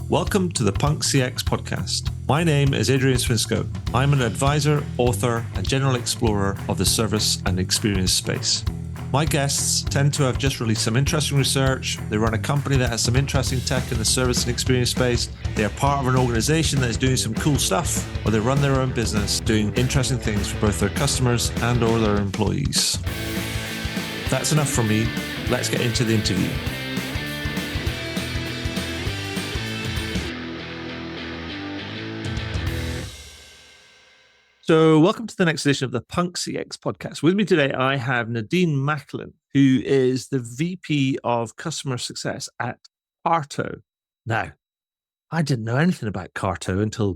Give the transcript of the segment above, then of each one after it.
Welcome to the Punk CX podcast. My name is Adrian Swinscoe. I'm an advisor, author, and general explorer of the service and experience space. My guests tend to have just released some interesting research. They run a company that has some interesting tech in the service and experience space. They are part of an organization that is doing some cool stuff, or they run their own business doing interesting things for both their customers and or their employees. That's enough from me. Let's get into the interview. So welcome to the next edition of the Punk CX podcast. With me today, I have Nadine Macklin, who is the VP of Customer Success at Carto. Now, I didn't know anything about Carto until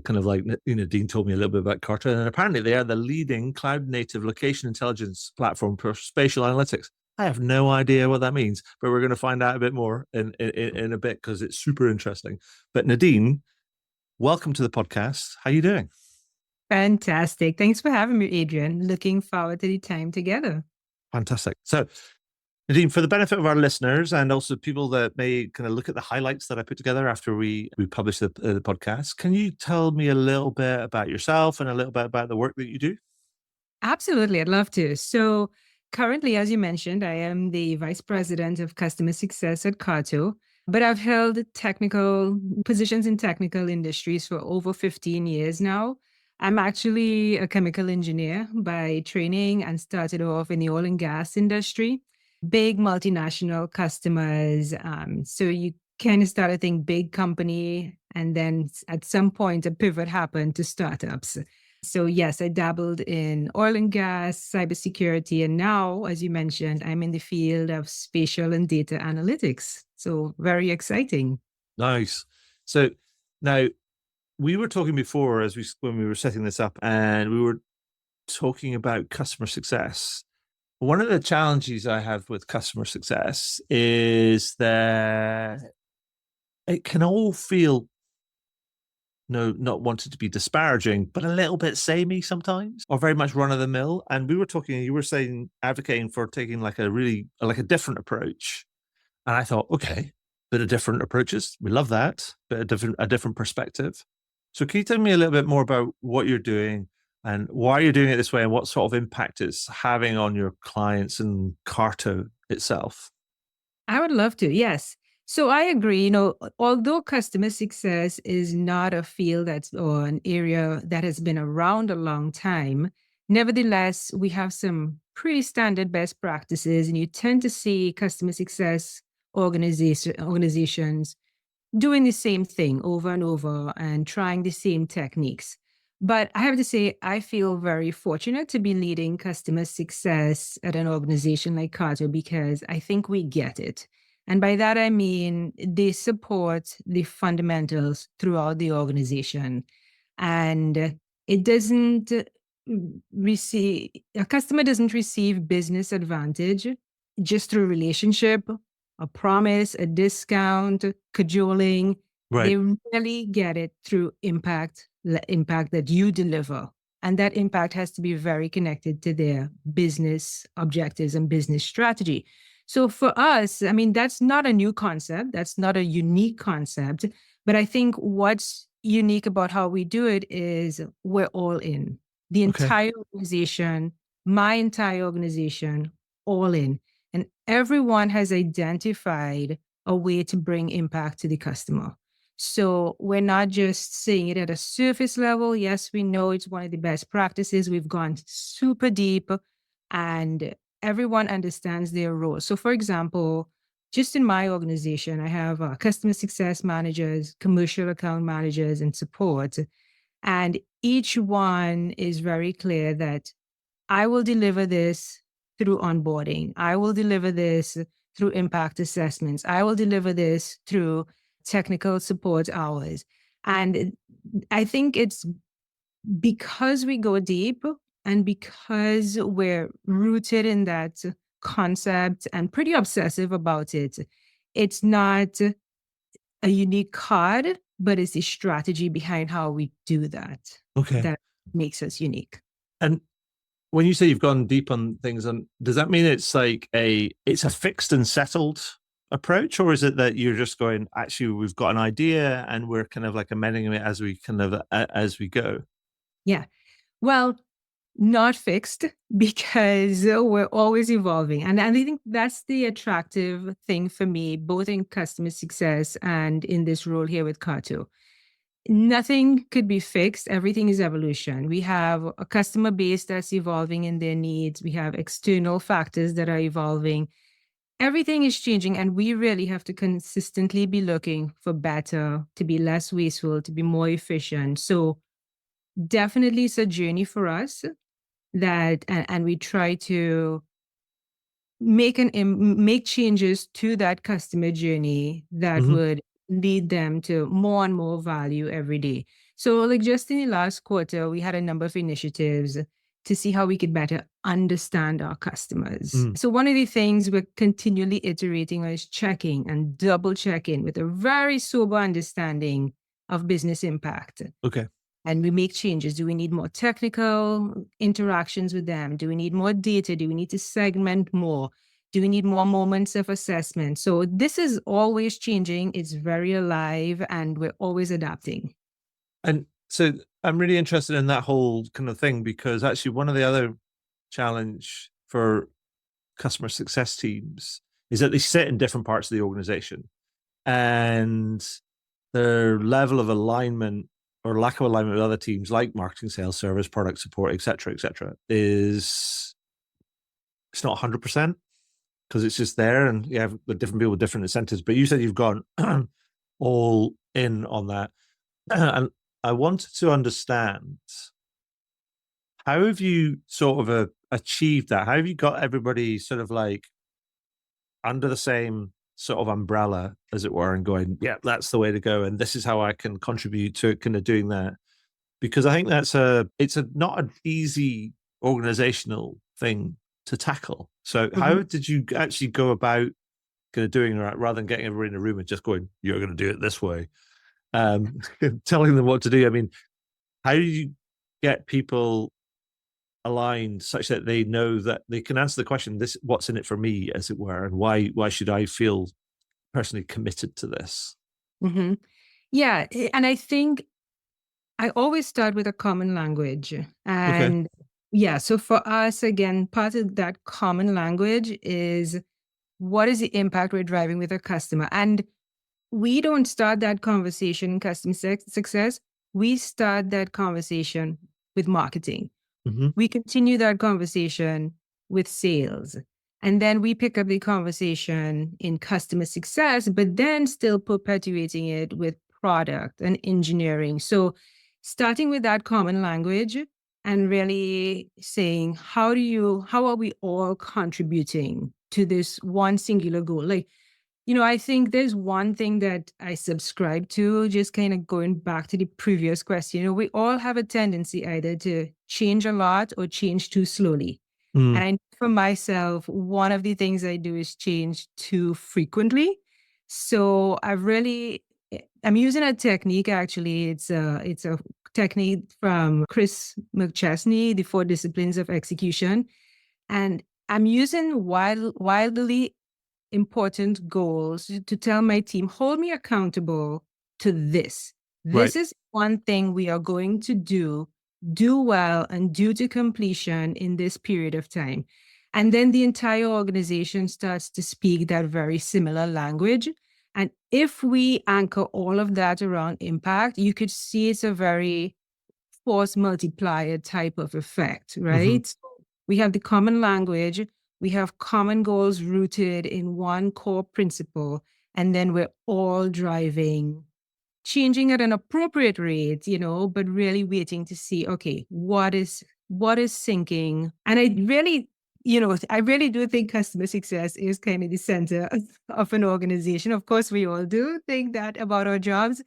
Nadine told me a little bit about Carto. And apparently they are the leading cloud-native location intelligence platform for spatial analytics. I have no idea what that means, but we're going to find out a bit more in a bit because it's super interesting. But Nadine, welcome to the podcast. How are you doing? Fantastic. Thanks for having me, Adrian. Looking forward to the time together. Fantastic. So, Nadine, for the benefit of our listeners and also people that may kind of look at the highlights that I put together after we publish the podcast, can you tell me a little bit about yourself and a little bit about the work that you do? Absolutely. I'd love to. So currently, as you mentioned, I am the Vice President of Customer Success at Carto, but I've held technical positions in technical industries for over 15 years now. I'm actually a chemical engineer by training and started off in the oil and gas industry, big multinational customers. So you kind of start, I think, big company. And then at some point, a pivot happened to startups. So yes, I dabbled in oil and gas, cybersecurity. And now, as you mentioned, I'm in the field of spatial and data analytics. So very exciting. Nice. So now, we were talking before when we were setting this up, and we were talking about customer success. One of the challenges I have with customer success is that it can all feel, not wanted to be disparaging, but a little bit samey sometimes, or very much run of the mill. And we were talking, you were saying, advocating for taking like a different approach. And I thought, okay, bit of different approaches. We love that, but a different perspective. So can you tell me a little bit more about what you're doing and why you're doing it this way and what sort of impact it's having on your clients and Carto itself? I would love to, yes. So I agree, although customer success is not a field or an area that has been around a long time, nevertheless, we have some pretty standard best practices, and you tend to see customer success organizations doing the same thing over and over and trying the same techniques. But I have to say, I feel very fortunate to be leading customer success at an organization like Carto because I think we get it. And by that, I mean, they support the fundamentals throughout the organization. And a customer doesn't receive business advantage just through relationship, a promise, a discount, cajoling. Right. They really get it through impact that you deliver. And that impact has to be very connected to their business objectives and business strategy. So for us, I mean, that's not a new concept. That's not a unique concept. But I think what's unique about how we do it is we're all in. The entire organization, my entire organization, all in. And everyone has identified a way to bring impact to the customer. So we're not just saying it at a surface level. Yes, we know it's one of the best practices. We've gone super deep and everyone understands their role. So for example, just in my organization, I have customer success managers, commercial account managers, and support. And each one is very clear that I will deliver this through onboarding. I will deliver this through impact assessments. I will deliver this through technical support hours. And I think it's because we go deep and because we're rooted in that concept and pretty obsessive about it. It's not a unique card, but it's the strategy behind how we do that. Okay. That makes us unique. And when you say you've gone deep on things, does that mean it's like it's a fixed and settled approach, or is it that you're just going, actually, we've got an idea and we're kind of like amending it as we kind of as we go? Yeah. Well, not fixed because we're always evolving. And I think that's the attractive thing for me, both in customer success and in this role here with Kato. Nothing could be fixed. Everything is evolution. We have a customer base that's evolving in their needs. We have external factors that are evolving. Everything is changing, and we really have to consistently be looking for better, to be less wasteful, to be more efficient. So definitely it's a journey for us that, and we try to make changes to that customer journey that Hmm. would lead them to more and more value every day. So, like just in the last quarter, we had a number of initiatives to see how we could better understand our customers. Mm. So, one of the things we're continually iterating on is checking and double checking with a very sober understanding of business impact. Okay. And we make changes. Do we need more technical interactions with them? Do we need more data? Do we need to segment more? Do we need more moments of assessment? So this is always changing. It's very alive and we're always adapting. And so I'm really interested in that whole kind of thing, because actually one of the other challenge for customer success teams is that they sit in different parts of the organization, and their level of alignment or lack of alignment with other teams like marketing, sales, service, product support, et cetera, is it's not 100% because it's just there, and you have the different people with different incentives. But you said you've gone all in on that. And I wanted to understand, how have you sort of achieved that? How have you got everybody sort of like under the same sort of umbrella, as it were, and going, yeah, that's the way to go, and this is how I can contribute to kind of doing that? Because I think it's a not an easy organizational thing to tackle. So how Mhm. did you actually go about kind of doing that, rather than getting everybody in a room and just going, you're going to do it this way, um, telling them what to do? I mean, how do you get people aligned such that they know that they can answer the question, this, what's in it for me, as it were, and why should I feel personally committed to this? Mhm. Yeah. And I think I always start with a common language. Okay. And yeah, so for us, again, part of that common language is what is the impact we're driving with our customer? And we don't start that conversation in customer success. We start that conversation with marketing. Hmm. We continue that conversation with sales. And then we pick up the conversation in customer success, but then still perpetuating it with product and engineering. So starting with that common language and really saying, how are we all contributing to this one singular goal? Like, I think there's one thing that I subscribe to, just kind of going back to the previous question. We all have a tendency either to change a lot or change too slowly. Mm. And I know for myself, one of the things I do is change too frequently. So I'm using a technique actually. It's a technique from Chris McChesney, the 4 Disciplines of Execution. And I'm using wildly important goals to tell my team, hold me accountable to this. Right. This is one thing we are going to do well and do to completion in this period of time. And then the entire organization starts to speak that very similar language. And if we anchor all of that around impact, you could see it's a very force multiplier type of effect, Hmm. right? So we have the common language, we have common goals rooted in one core principle, and then we're all driving, changing at an appropriate rate, but really waiting to see, okay, what is sinking. And I really do think customer success is kind of the center of an organization. Of course, we all do think that about our jobs,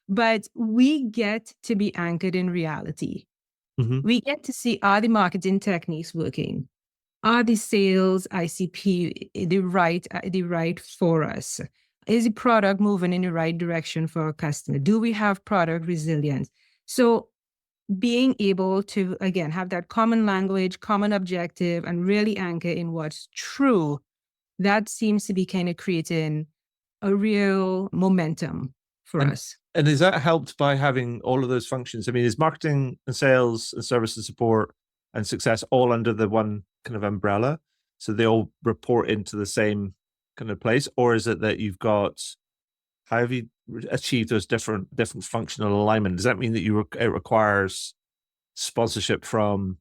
but we get to be anchored in reality. Hmm. We get to see, are the marketing techniques working? Are the sales ICP the right for us? Is the product moving in the right direction for our customer? Do we have product resilience? So being able to, again, have that common language, common objective, and really anchor in what's true, that seems to be kind of creating a real momentum for And us. and is that helped by having all of those functions? I mean, is marketing and sales and service and support and success all under the one kind of umbrella? So they all report into the same kind of place? Or is it that you've got, how have you achieved those different functional alignment? Does that mean that it requires sponsorship from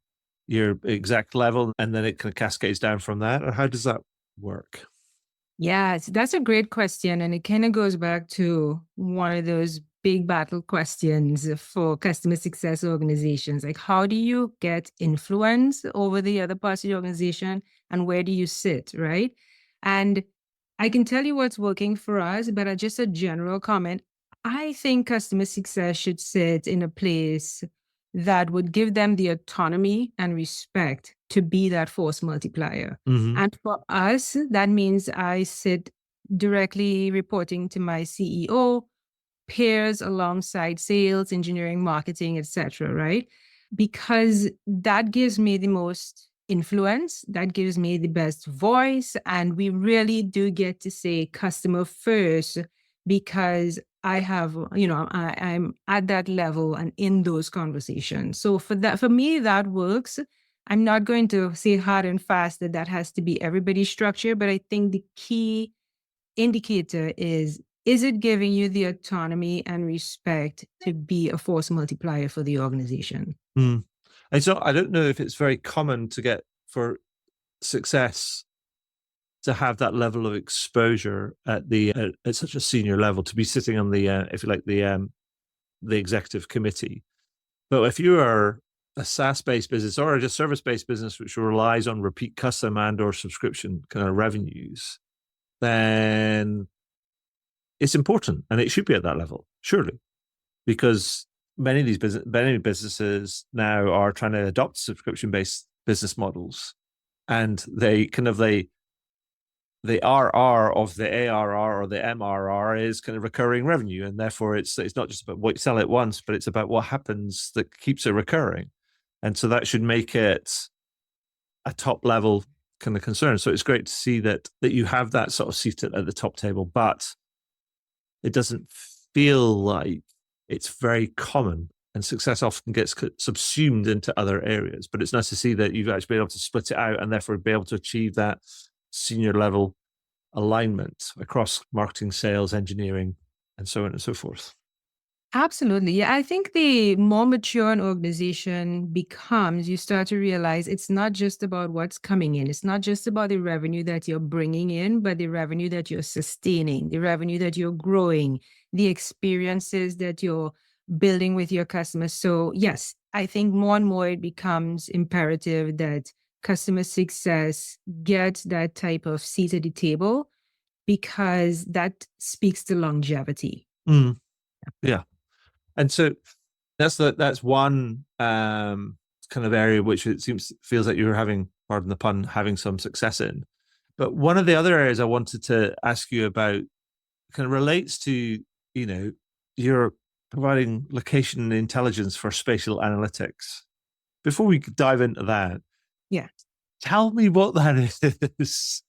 your exec level and then it kind of cascades down from that? Or how does that work? Yes, that's a great question. And it kind of goes back to one of those big battle questions for customer success organizations. Like, how do you get influence over the other parts of the organization and where do you sit, right? And I can tell you what's working for us, but just a general comment. I think customer success should sit in a place that would give them the autonomy and respect to be that force multiplier. Mm-hmm. And for us, that means I sit directly reporting to my CEO, peers alongside sales, engineering, marketing, etc. Right? Because that gives me the most influence, that gives me the best voice, and we really do get to say customer first because I have, I'm at that level and in those conversations. So for me, that works. I'm not going to say hard and fast that that has to be everybody's structure, but I think the key indicator is it giving you the autonomy and respect to be a force multiplier for the organization? Mm. And so I don't know if it's very common to get for success to have that level of exposure at at such a senior level, to be sitting on the if you like the executive committee. But if you are a SaaS-based business or just service-based business which relies on repeat custom and or subscription kind of revenues, then it's important and it should be at that level, surely, because many businesses now are trying to adopt subscription-based business models, and the RR of the ARR or the MRR is kind of recurring revenue, and therefore it's not just about what you sell it once, but it's about what happens that keeps it recurring, and so that should make it a top level kind of concern. So it's great to see that you have that sort of seat at the top table, but it doesn't feel like it's very common. And success often gets subsumed into other areas, but it's nice to see that you've actually been able to split it out and therefore be able to achieve that senior level alignment across marketing, sales, engineering, and so on and so forth. Absolutely. Yeah, I think the more mature an organization becomes, you start to realize it's not just about what's coming in. It's not just about the revenue that you're bringing in, but the revenue that you're sustaining, the revenue that you're growing, the experiences that you're building with your customers. So, yes, I think more and more it becomes imperative that customer success gets that type of seat at the table because that speaks to longevity. Mm, yeah. And so that's one kind of area which it feels like you're having, pardon the pun, having some success in. But one of the other areas I wanted to ask you about kind of relates to, you're providing location intelligence for spatial analytics. Before we dive into that, Yeah. tell me what that is.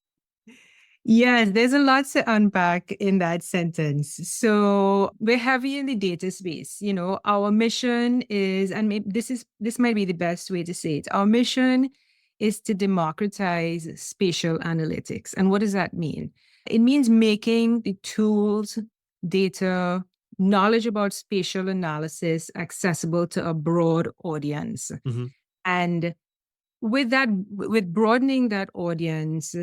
Yes, there's a lot to unpack in that sentence. So we're heavy in the data space. Our mission is, and maybe this might be the best way to say it. Our mission is to democratize spatial analytics. And what does that mean? It means making the tools, data, knowledge about spatial analysis accessible to a broad audience. Mm-hmm. And with broadening that audience,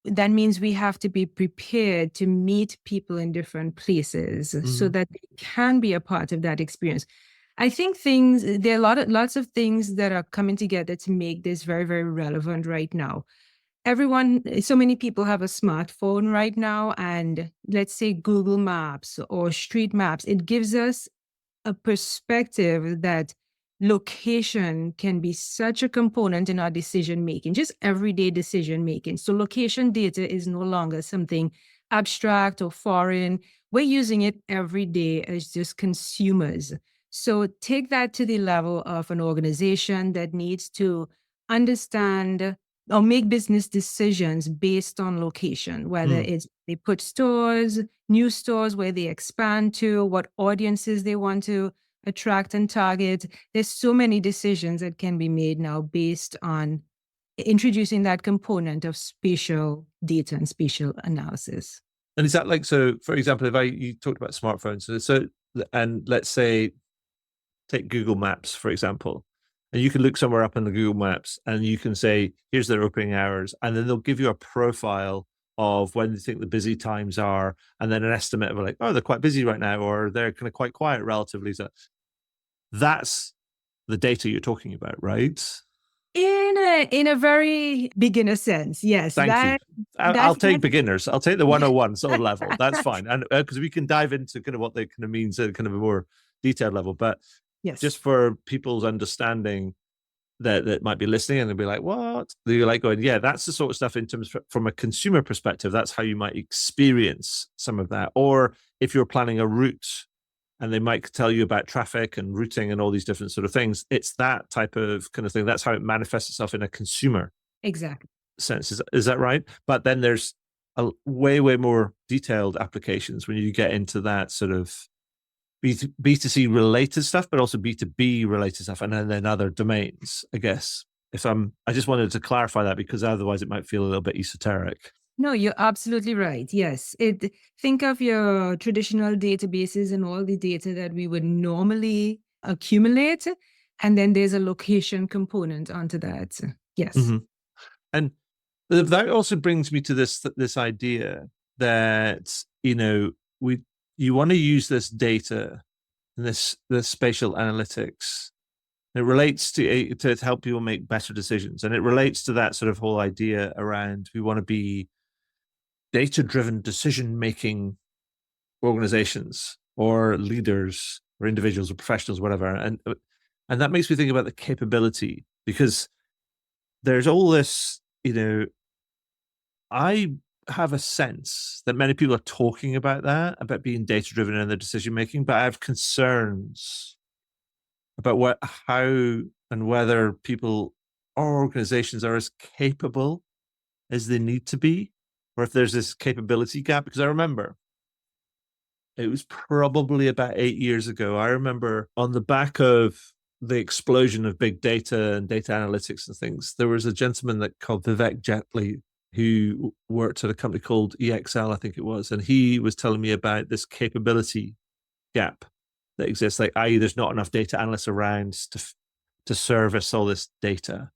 that means we have to be prepared to meet people in different places so that they can be a part of that experience. I think there are lots of things that are coming together to make this very, very relevant right now. So many people have a smartphone right now, and let's say Google Maps or Street Maps, it gives us a perspective that location can be such a component in our decision making, just everyday decision making. So location data is no longer something abstract or foreign. We're using it every day as just consumers. So take that to the level of an organization that needs to understand or make business decisions based on location, whether Mm. it's they put stores, new stores, where they expand to, what audiences they want to attract and target. There's so many decisions that can be made now based on introducing that component of spatial data and spatial analysis. And is that like, so for example, if you talked about smartphones, and let's say take Google Maps, for example, and you can look somewhere up in the Google Maps and you can say, here's their opening hours. And then they'll give you a profile of when they think the busy times are, and then an estimate of like, oh, they're quite busy right now, or they're kind of quite quiet relatively. So that's the data you're talking about, right? In a very beginner sense, yes. Thank you. I'll That's take beginners. I'll take the 101 sort of level. That's that fine. And because we can dive into kind of what that kind of means at kind of a more detailed level. But yes, just for people's understanding that might be listening and they'll be like, what? They're like going, yeah, that's the sort of stuff in terms from a consumer perspective. That's how you might experience some of that. Or if you're planning a route and they might tell you about traffic and routing and all these different sort of things, it's that type of kind of thing. That's how it manifests itself in a consumer exactly. sense. Is that right? But then there's a way more detailed applications when you get into that sort of B2C related stuff, but also B2B related stuff, and then other domains, I guess. I just wanted to clarify that because otherwise it might feel a little bit esoteric. No, you're absolutely right. Yes. Think of your traditional databases and all the data that we would normally accumulate. And then there's a location component onto that. Yes. Mm-hmm. And that also brings me to this idea that, you want to use this data and this spatial analytics. It relates to help people make better decisions. And it relates to that sort of whole idea around we want to be data-driven decision-making organizations or leaders or individuals or professionals, whatever. And that makes me think about the capability, because there's all this, I have a sense that many people are talking about that, about being data-driven in their decision-making, but I have concerns about how and whether people or organizations are as capable as they need to be, or if there's this capability gap. Because I remember it was probably about 8 years ago. I remember on the back of the explosion of big data and data analytics and things, there was a gentleman called Vivek Jetley who worked at a company called EXL, I think it was, and he was telling me about this capability gap that exists, like, i.e., there's not enough data analysts around to service all this data.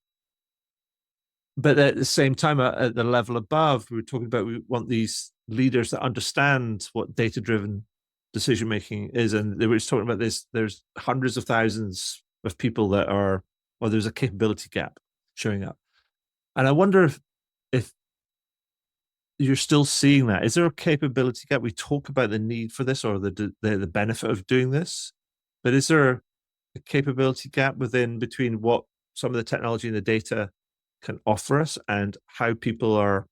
But at the same time, at the level above, we were talking about we want these leaders that understand what data-driven decision making is, and they were just talking about this. There's hundreds of thousands of people there's a capability gap showing up, and I wonder if you're still seeing that. Is there a capability gap? We talk about the need for this or the benefit of doing this, but is there a capability gap between what some of the technology and the data can offer us and how people are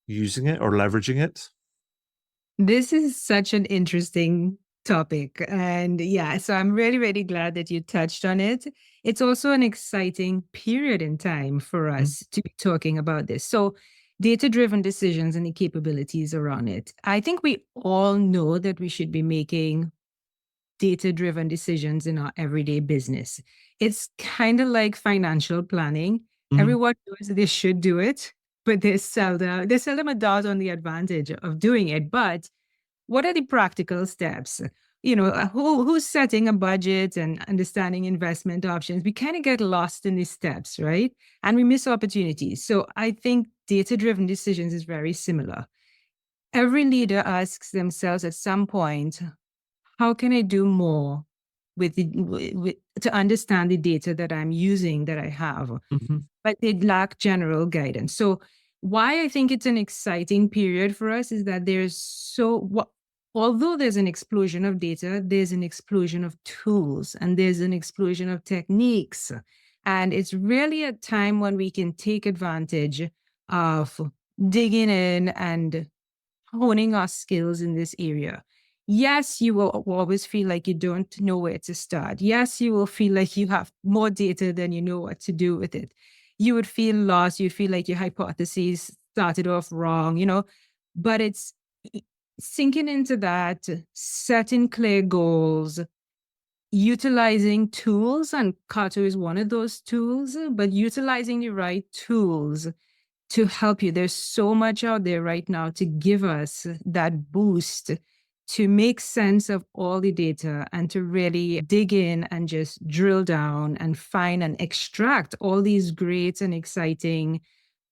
using it or leveraging it? This is such an interesting topic. And yeah, so I'm really, really glad that you touched on it. It's also an exciting period in time for Mm. us to be talking about this. So, data driven decisions and the capabilities around it. I think we all know that we should be making data driven decisions in our everyday business. It's kind of like financial planning. Mm-hmm. Everyone knows they should do it, but there's seldom a doubt on the advantage of doing it. But what are the practical steps? Who's setting a budget and understanding investment options? We kind of get lost in these steps, right? And we miss opportunities. So I think data driven decisions is very similar. Every leader asks themselves at some point, how can I do more to understand the data that I'm using, that I have? Mm-hmm. But they lack general guidance. So why I think it's an exciting period for us is that although there's an explosion of data, there's an explosion of tools and there's an explosion of techniques. And it's really a time when we can take advantage of digging in and honing our skills in this area. Yes, you will always feel like you don't know where to start. Yes, you will feel like you have more data than you know what to do with it. you would feel lost. You feel like your hypotheses started off wrong, but it's sinking into that, setting clear goals, utilizing tools, and Kato is one of those tools, but utilizing the right tools to help you. There's so much out there right now to give us that boost to make sense of all the data and to really dig in and just drill down and find and extract all these great and exciting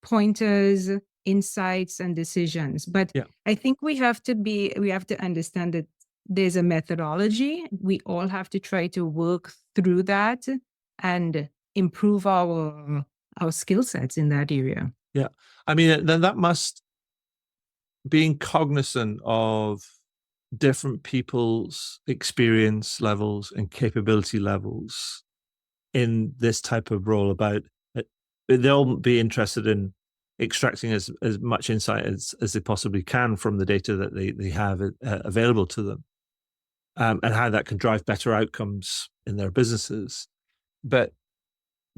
pointers, insights, and decisions. But Yeah. I think we have to understand that there's a methodology. We all have to try to work through that and improve our skill sets in that area. Yeah. I mean, then that must, being cognizant of different people's experience levels and capability levels in this type of role, about they'll be interested in extracting as much insight as they possibly can from the data that they have available to them, and how that can drive better outcomes in their businesses. But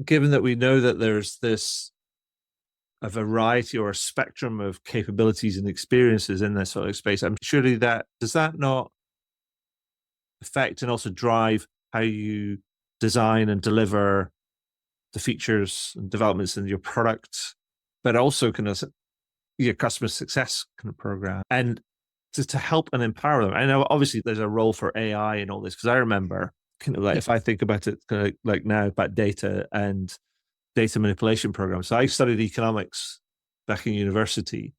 given that we know that there's a variety or a spectrum of capabilities and experiences in this sort of space, I'm surely does that not affect and also drive how you design and deliver the features and developments in your product, but also kind of your customer success kind of program, and to help and empower them. I know obviously there's a role for AI in all this, because I remember kind of like, if I think about it kind of like now about data and data manipulation programs. So I studied economics back in university.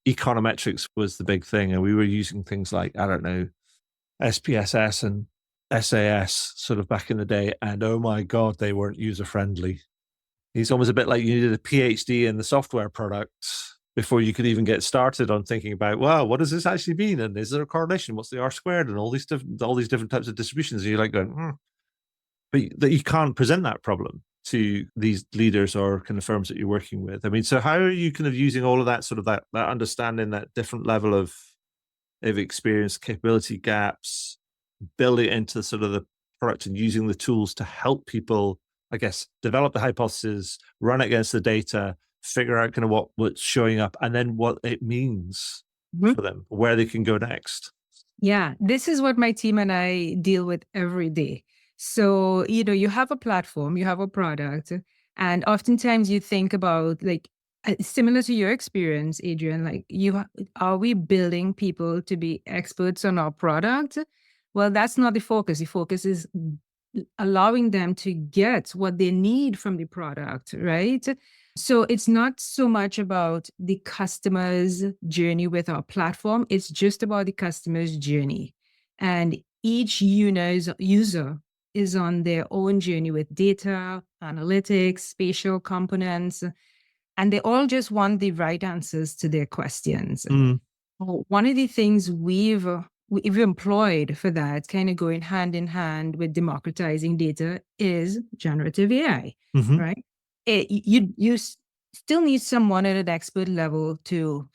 Econometrics was the big thing, and we were using things like, I don't know, SPSS and SAS sort of back in the day, and oh my God, they weren't user friendly. It's almost a bit like you needed a PhD in the software products before you could even get started on thinking about, wow, what does this actually mean? And is there a correlation? What's the R squared? And all these different types of distributions. And you're like going, but that you can't present that problem to these leaders or kind of firms that you're working with. I mean, so how are you kind of using all of that sort of that understanding, that different level of experience, capability gaps, build it into sort of the product and using the tools to help people, I guess, develop the hypothesis, run it against the data, figure out kind of what's showing up, and then what it means for them, where they can go next? Yeah, this is what my team and I deal with every day. So, you have a platform, you have a product, and oftentimes you think about, like, similar to your experience, Adrian, like, are we building people to be experts on our product? Well, that's not the focus. The focus is allowing them to get what they need from the product, right? So it's not so much about the customer's journey with our platform. It's just about the customer's journey. And each user is on their own journey with data, analytics, spatial components, and they all just want the right answers to their questions. One of the things we've employed for that, kind of going hand in hand with democratizing data, is generative AI, right? You still need someone at an expert level to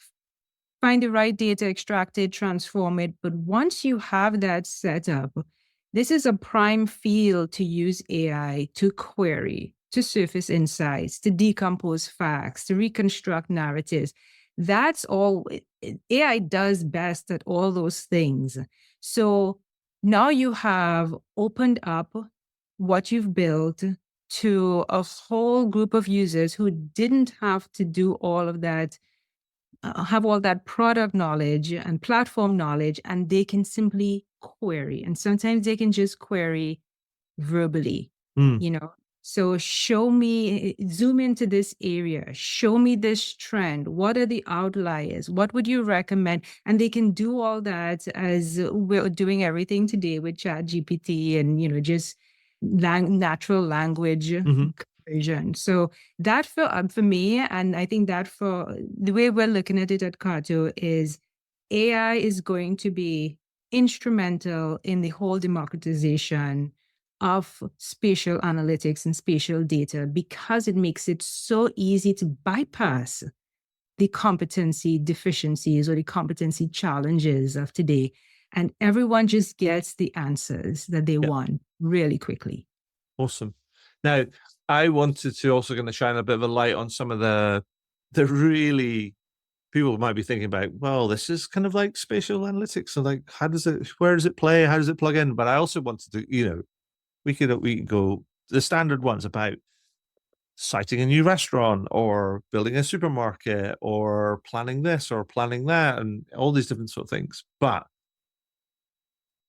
find the right data, extract it, transform it. But once you have that set up, this is a prime field to use AI to query, to surface insights, to decompose facts, to reconstruct narratives. That's all AI does best, at all those things. So now you have opened up what you've built to a whole group of users who didn't have to do all of that, have all that product knowledge and platform knowledge, and they can simply query. And sometimes they can just query verbally, So show me, zoom into this area, show me this trend. What are the outliers? What would you recommend? And they can do all that, as we're doing everything today with ChatGPT and, just natural language conversion. So that for me, and I think that for the way we're looking at it at Kato, is AI is going to be instrumental in the whole democratization of spatial analytics and spatial data, because it makes it so easy to bypass the competency deficiencies or the competency challenges of today. And everyone just gets the answers that they want really quickly. Awesome. Now, I wanted to also kind of shine a bit of a light on some of the really people might be thinking about, well, this is kind of like spatial analytics. So like, where does it play? How does it plug in? But I also wanted to, we could go the standard ones about citing a new restaurant or building a supermarket or planning this or planning that and all these different sort of things. But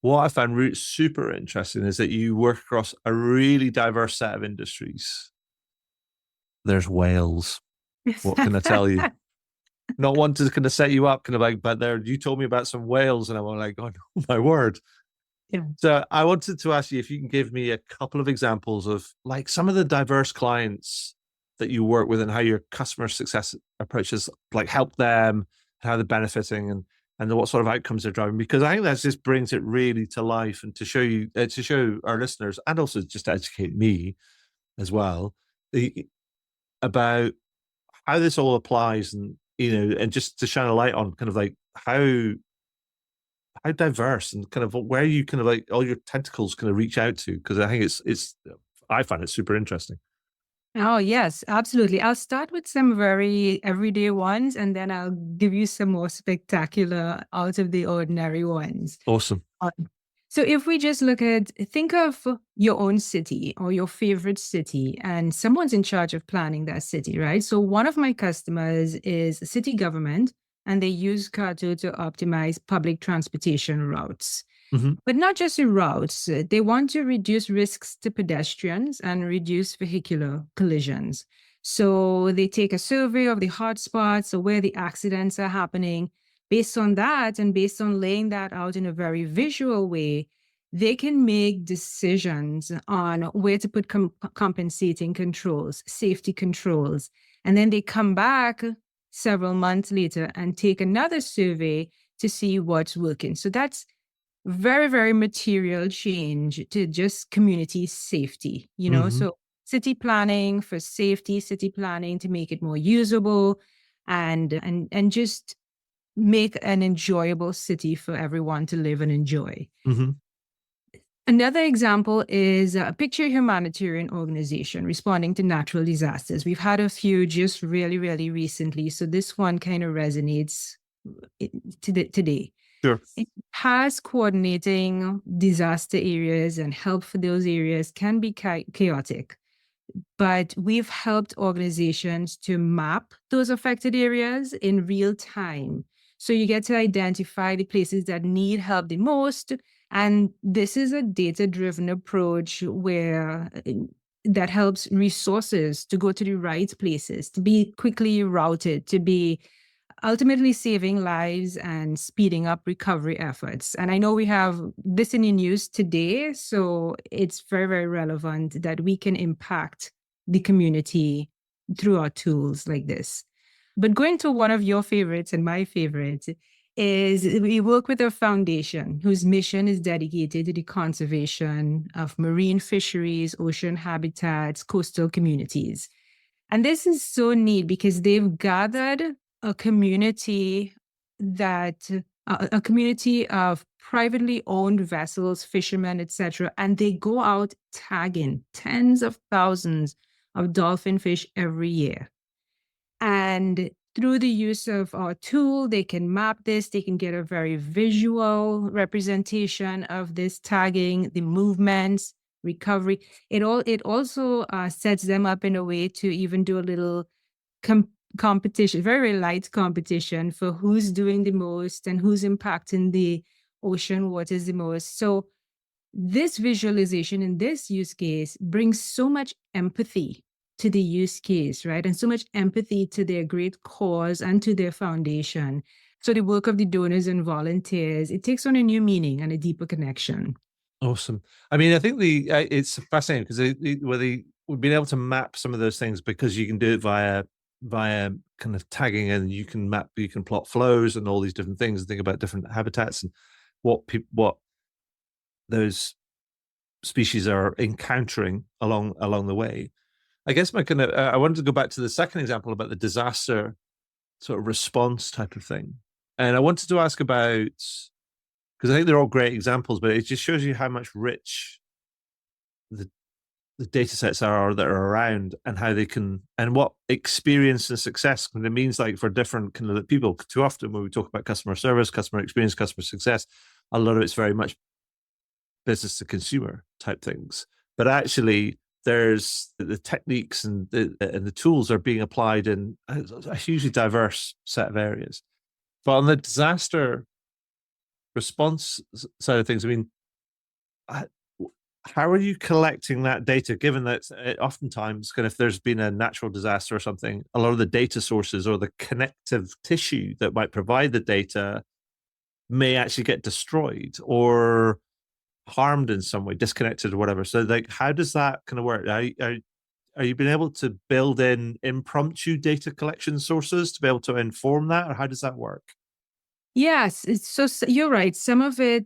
what I found super interesting is that you work across a really diverse set of industries. There's whales. What can I tell you? Not one to kind of set you up, kind of like, but there, you told me about some whales, and I'm like, oh, my word. Yeah. So I wanted to ask you if you can give me a couple of examples of like some of the diverse clients that you work with and how your customer success approaches like help them, how they're benefiting and what sort of outcomes they're driving. Because I think that just brings it really to life and to show our listeners and also just to educate me as well about how this all applies and and just to shine a light on kind of like how diverse and kind of where you kind of like all your tentacles kind of reach out to, because I think it's I find it super interesting. Oh, yes, absolutely. I'll start with some very everyday ones, and then I'll give you some more spectacular, out of the ordinary ones. Awesome. Um, So if we just think of your own city or your favorite city, and someone's in charge of planning that city, right? So one of my customers is a city government, and they use Kato to optimize public transportation routes. Mm-hmm. But not just the routes, they want to reduce risks to pedestrians and reduce vehicular collisions. So they take a survey of the hotspots or where the accidents are happening. Based on that, and based on laying that out in a very visual way, they can make decisions on where to put compensating controls, safety controls. And then they come back several months later and take another survey to see what's working. So that's very, very material change to just community safety, Mm-hmm. So city planning for safety, city planning to make it more usable and just make an enjoyable city for everyone to live and enjoy. Mm-hmm. Another example is a picture humanitarian organization responding to natural disasters. We've had a few just really, really recently. So this one kind of resonates today. Sure. In past, coordinating disaster areas and help for those areas can be chaotic, but we've helped organizations to map those affected areas in real time. So you get to identify the places that need help the most. And this is a data-driven approach where that helps resources to go to the right places, to be quickly routed, to be ultimately saving lives and speeding up recovery efforts. And I know we have this in the news today, so it's very, very relevant that we can impact the community through our tools like this. But going to one of your favorites and my favorite is we work with a foundation whose mission is dedicated to the conservation of marine fisheries, ocean habitats, coastal communities. And this is so neat because they've gathered a community a community of privately owned vessels, fishermen, etc., and they go out tagging tens of thousands of dolphin fish every year. And through the use of our tool, they can map this, they can get a very visual representation of this tagging, the movements, recovery. It also sets them up in a way to even do a little competition, very light competition for who's doing the most and who's impacting the ocean waters the most. So this visualization in this use case brings so much empathy to the use case, right? And so much empathy to their great cause and to their foundation. So the work of the donors and volunteers, it takes on a new meaning and a deeper connection. Awesome. I mean, I think it's fascinating because we've been able to map some of those things because you can do it via kind of tagging, and you can plot flows and all these different things and think about different habitats and what those species are encountering along the way. I guess I wanted to go back to the second example about the disaster sort of response type of thing, and I wanted to ask about, because I think they're all great examples, but it just shows you how much the the data sets are that are around, and how they can, and what experience and success kind of means like for different kind of people. Too often when we talk about customer service, customer experience, customer success, a lot of it's very much business to consumer type things. But actually, there's the techniques and the tools are being applied in a hugely diverse set of areas. But on the disaster response side of things, I mean, how are you collecting that data, given that oftentimes kind of if there's been a natural disaster or something, a lot of the data sources or the connective tissue that might provide the data may actually get destroyed or harmed in some way, disconnected or whatever. So like, how does that kind of work? Are you being able to build in impromptu data collection sources to be able to inform that, or how does that work? Yes, you're right. Some of the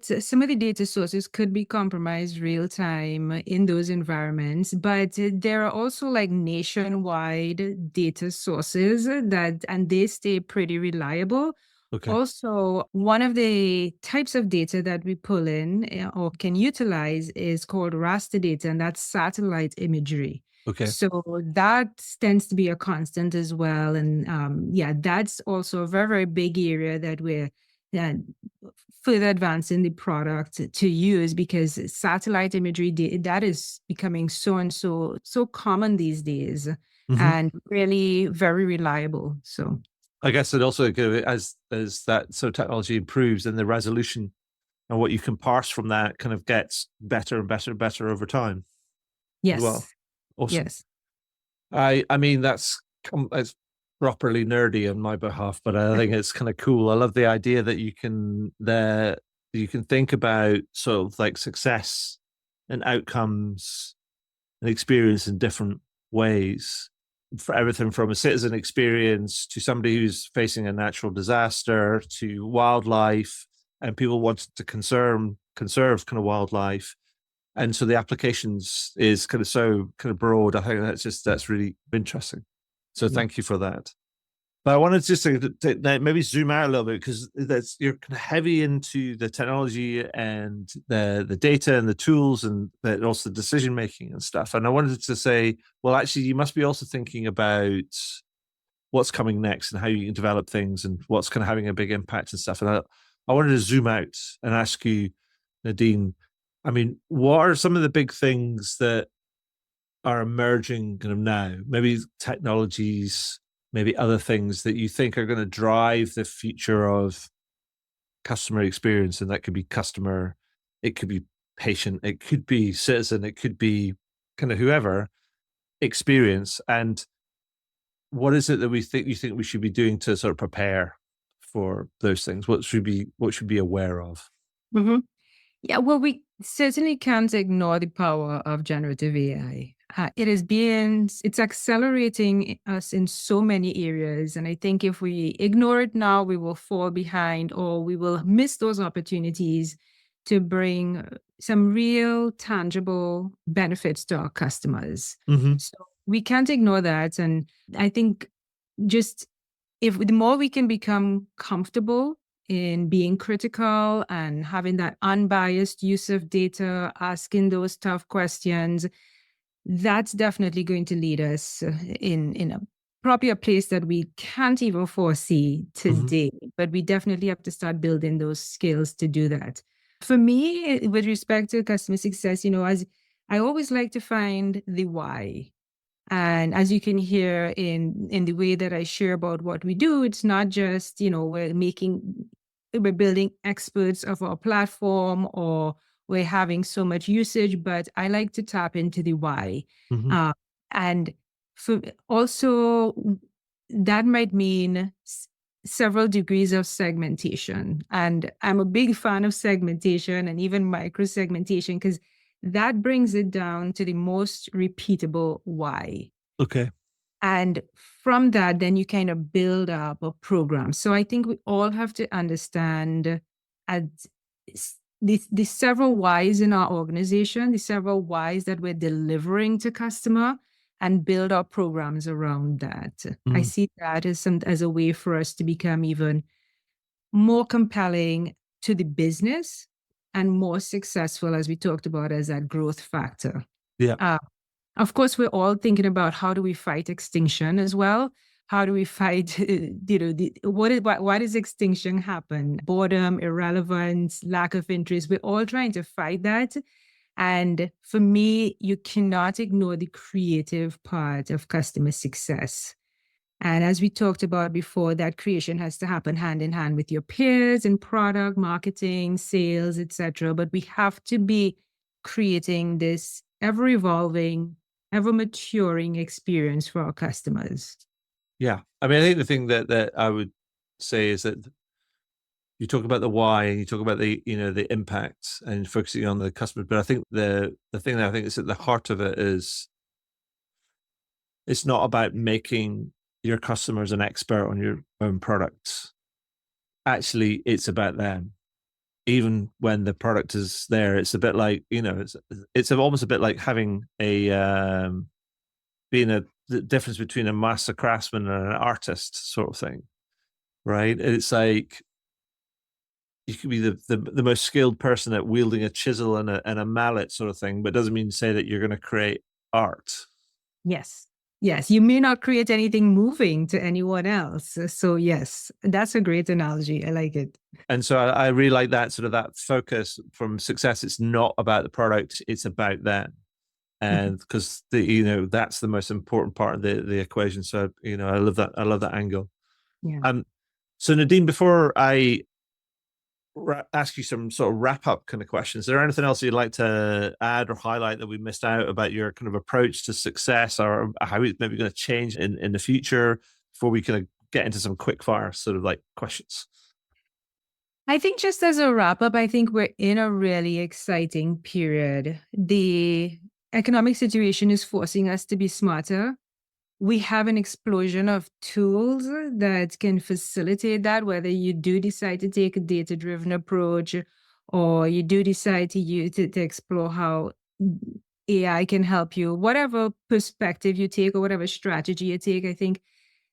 data sources could be compromised real time in those environments, but there are also like nationwide data sources and they stay pretty reliable. Okay. Also, one of the types of data that we pull in or can utilize is called raster data, and that's satellite imagery. Okay. So that tends to be a constant as well. And yeah, that's also a very, very big area that we're uh, further advancing the product to use, because satellite imagery, that is becoming so common these days Mm-hmm. and really very reliable. So I guess it also as that so technology improves and the resolution and what you can parse from that kind of gets better and better and better over time as well. yes, Awesome. yes. I mean it's properly nerdy on my behalf, but I think it's kind of cool. I love the idea that you can think about sort of like success and outcomes and experience in different ways, for everything from a citizen experience to somebody who's facing a natural disaster to wildlife, and people want to conserve kind of wildlife. And so the applications is kind of so kind of broad. I think that's really interesting. So Yeah. thank you for that. But I wanted just to maybe zoom out a little bit, because that's you're kind of heavy into the technology and the data and the tools and also the decision making and stuff. And I wanted to say, well, actually, you must be also thinking about what's coming next and how you can develop things and what's kind of having a big impact and stuff. And I wanted to zoom out and ask you, Nadine, I mean, what are some of the big things that are emerging kind of now? Maybe technologies, maybe other things that you think are going to drive the future of customer experience. And that could be customer, it could be patient, it could be citizen, it could be kind of whoever experience. And what is it that you think we should be doing to sort of prepare for those things? What should be aware of? hmm Yeah, well, we certainly can't ignore the power of generative AI. It's accelerating us in so many areas. And I think if we ignore it now, we will fall behind or we will miss those opportunities to bring some real tangible benefits to our customers. Mm-hmm. So we can't ignore that. And I think just if the more we can become comfortable in being critical and having that unbiased use of data, asking those tough questions, that's definitely going to lead us in a probably a place that we can't even foresee Mm-hmm. today. But we definitely have to start building those skills to do that. For me, with respect to customer success, as I always like to find the why. And as you can hear in the way that I share about what we do, it's not just, we're building experts of our platform or we're having so much usage, but I like to tap into the why. Mm-hmm. Uh, and for also that might mean several degrees of segmentation. And I'm a big fan of segmentation and even micro segmentation, because that brings it down to the most repeatable why. Okay. And from that, then you kind of build up a program. So I think we all have to understand at the several whys in our organization, the several whys that we're delivering to customer, and build our programs around that. I Mm. see that as a way for us to become even more compelling to the business and more successful, as we talked about, as that growth factor. Yeah. Uh, Of course, we're all thinking about how do we fight extinction as well. How do we fight, why does extinction happen? Boredom, irrelevance, lack of interest. We're all trying to fight that. And for me, you cannot ignore the creative part of customer success. And as we talked about before, that creation has to happen hand in hand with your peers in product, marketing, sales, etc. But we have to be creating this ever evolving, ever maturing experience for our customers. Yeah. I mean, I think the thing that I would say is that you talk about the why and you talk about the impact and focusing on the customer. But I think the thing that I think is at the heart of it is it's not about making your customers an expert on your own products. Actually, it's about them. Even when the product is there, it's a bit like, it's almost a bit like having being the difference between a master craftsman and an artist sort of thing, right? It's like you could be the most skilled person at wielding a chisel and a mallet sort of thing, but it doesn't mean to say that you're going to create art. Yes. Yes. You may not create anything moving to anyone else. So, yes, that's a great analogy. I like it. And so I really like that sort of that focus from success. It's not about the product, it's about them. And because that's the most important part of the equation. So, I love that angle. Yeah. So Nadine, before I ask you some sort of wrap up kind of questions, is there anything else you'd like to add or highlight that we missed out about your kind of approach to success, or how it's maybe going to change in the future before we kind of get into some quick fire sort of like questions? I think just as a wrap up, I think we're in a really exciting period. The economic situation is forcing us to be smarter. We have an explosion of tools that can facilitate that, whether you do decide to take a data driven approach or you do decide to to explore how AI can help you, whatever perspective you take or whatever strategy you take. I think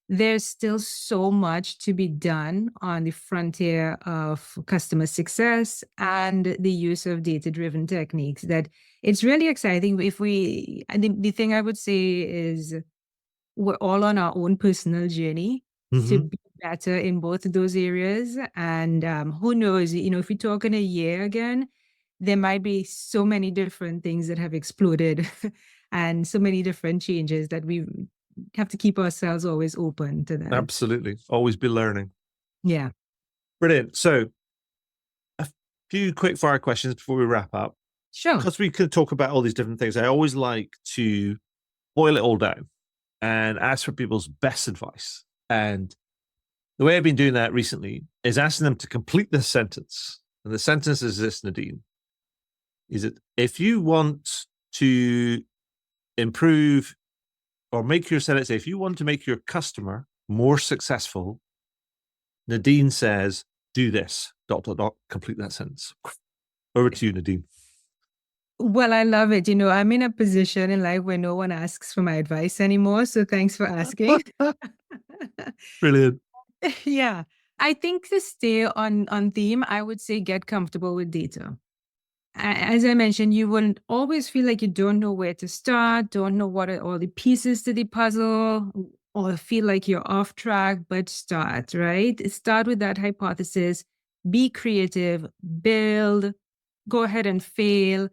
there's still so much to be done on the frontier of customer success and the use of data-driven techniques that it's really exciting. The thing I would say is we're all on our own personal journey to Mm-hmm. be better in both of those areas. And who knows, if we talk in a year again, there might be so many different things that have exploded and so many different changes that we have to keep ourselves always open to that. Absolutely. Always be learning. Yeah. Brilliant. So a few quick fire questions before we wrap up. Sure. Because we could talk about all these different things, I always like to boil it all down and ask for people's best advice. And the way I've been doing that recently is asking them to complete this sentence. And the sentence is this, Nadine. Is it, if you want to improve or make your, let's say, if you want to make your customer more successful, Nadine says, do this, ... complete that sentence. Over to you, Nadine. Well, I love it. I'm in a position in life where no one asks for my advice anymore. So thanks for asking. Brilliant. Yeah. I think to stay on theme, I would say get comfortable with data. As I mentioned, you will always feel like you don't know where to start, don't know what are all the pieces to the puzzle, or feel like you're off track, but start, right? Start with that hypothesis, be creative, build, go ahead and fail,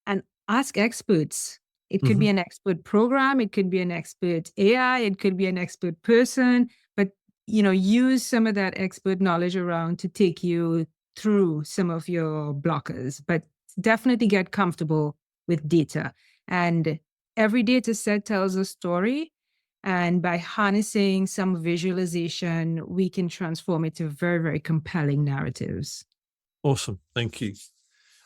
and ask experts. It could be an expert program, it could be an expert AI, it could be an expert person, but use some of that expert knowledge around to take you through some of your blockers. But definitely get comfortable with data. And every data set tells a story. And by harnessing some visualization, we can transform it to very, very compelling narratives. Awesome. Thank you.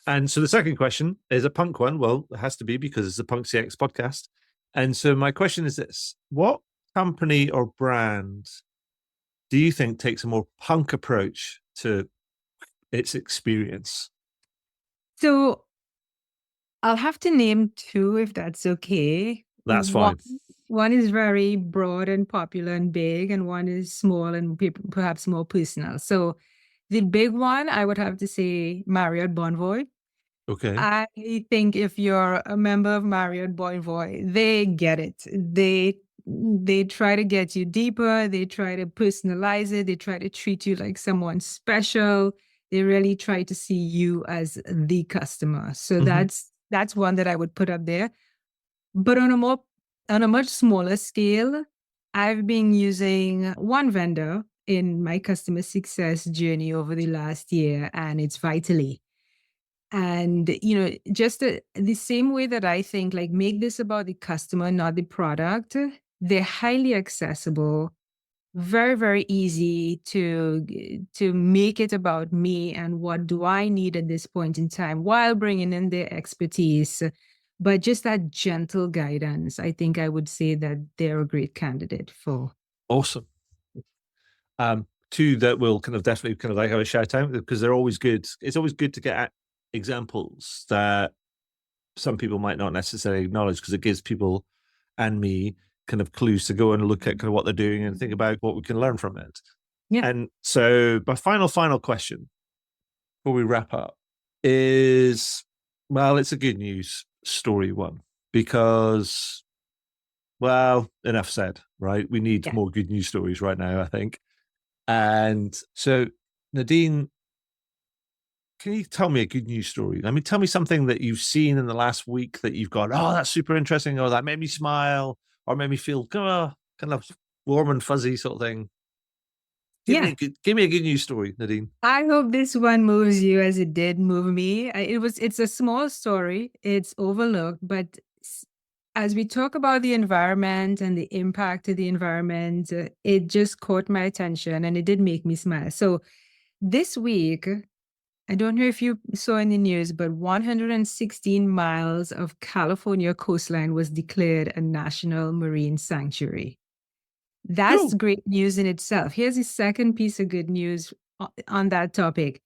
And so the second question is a punk one. Well, it has to be because it's a Punk CX podcast. And so my question is this: what company or brand do you think takes a more punk approach to its experience? So I'll have to name two if that's okay. That's fine. One is very broad and popular and big, and one is small and perhaps more personal. So the big one, I would have to say Marriott Bonvoy. Okay. I think if you're a member of Marriott Bonvoy, they get it. They try to get you deeper. They try to personalize it. They try to treat you like someone special. They really try to see you as the customer. So Mhm. that's one that I would put up there. But on a much smaller scale, I've been using one vendor in my customer success journey over the last year, and it's Vitally. And, just the same way that I think, like, make this about the customer, not the product. They're highly accessible, very, very easy to make it about me and what do I need at this point in time while bringing in their expertise. But just that gentle guidance, I think I would say that they're a great candidate for. Awesome. Two that will kind of definitely kind of like have a shout out because they're always good. It's always good to get at examples that some people might not necessarily acknowledge because it gives people and me kind of clues to go and look at kind of what they're doing and think about what we can learn from it. Yeah. And so my final question before we wrap up is, well, it's a good news story one because, well, enough said, right? We need Yeah. more good news stories right now, I think. And so, Nadine, can you tell me a good news story? I mean, tell me something that you've seen in the last week that you've gone, oh, that's super interesting, or that made me smile, or made me feel kind of warm and fuzzy sort of thing. Yeah. Give me a good news story, Nadine. I hope this one moves you as it did move me. It's a small story. It's overlooked, but as we talk about the environment and the impact of the environment, it just caught my attention and it did make me smile. So this week, I don't know if you saw in the news, but 116 miles of California coastline was declared a national marine sanctuary. That's Oh, great news in itself. Here's the second piece of good news on that topic.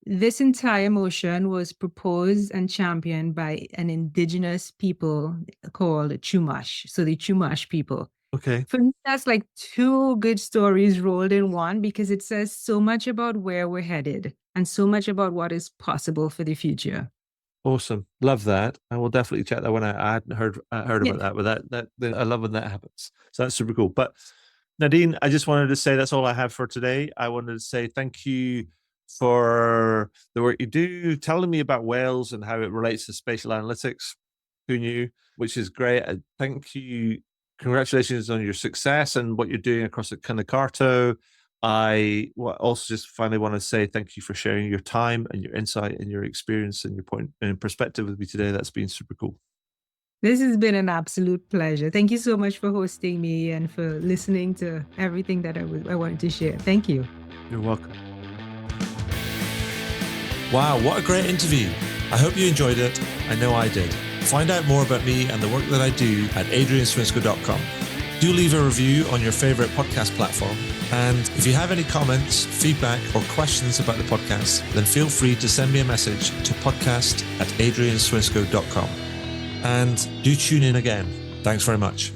This entire motion was proposed and championed by an indigenous people called Chumash. So the Chumash people. okay. For me, that's like two good stories rolled in one because it says so much about where we're headed and so much about what is possible for the future. Awesome. Love that. I will definitely check that one out. I hadn't heard Yeah. about that, but I love when that happens. So that's super cool. But Nadine, I just wanted to say that's all I have for today. I wanted to say thank you for the work you do, telling me about Wales and how it relates to spatial analytics. Who knew? Which is great. Thank you. Congratulations on your success and what you're doing across the Canacarto. I also just finally want to say thank you for sharing your time and your insight and your experience and your point and perspective with me today. That's been super cool. This has been an absolute pleasure. Thank you so much for hosting me and for listening to everything that I wanted to share. Thank you. You're welcome. Wow, what a great interview. I hope you enjoyed it. I know I did. Find out more about me and the work that I do at adrianswinscoe.com. Do leave a review on your favorite podcast platform. And if you have any comments, feedback, or questions about the podcast, then feel free to send me a message to podcast@adrianswinscoe.com. And do tune in again. Thanks very much.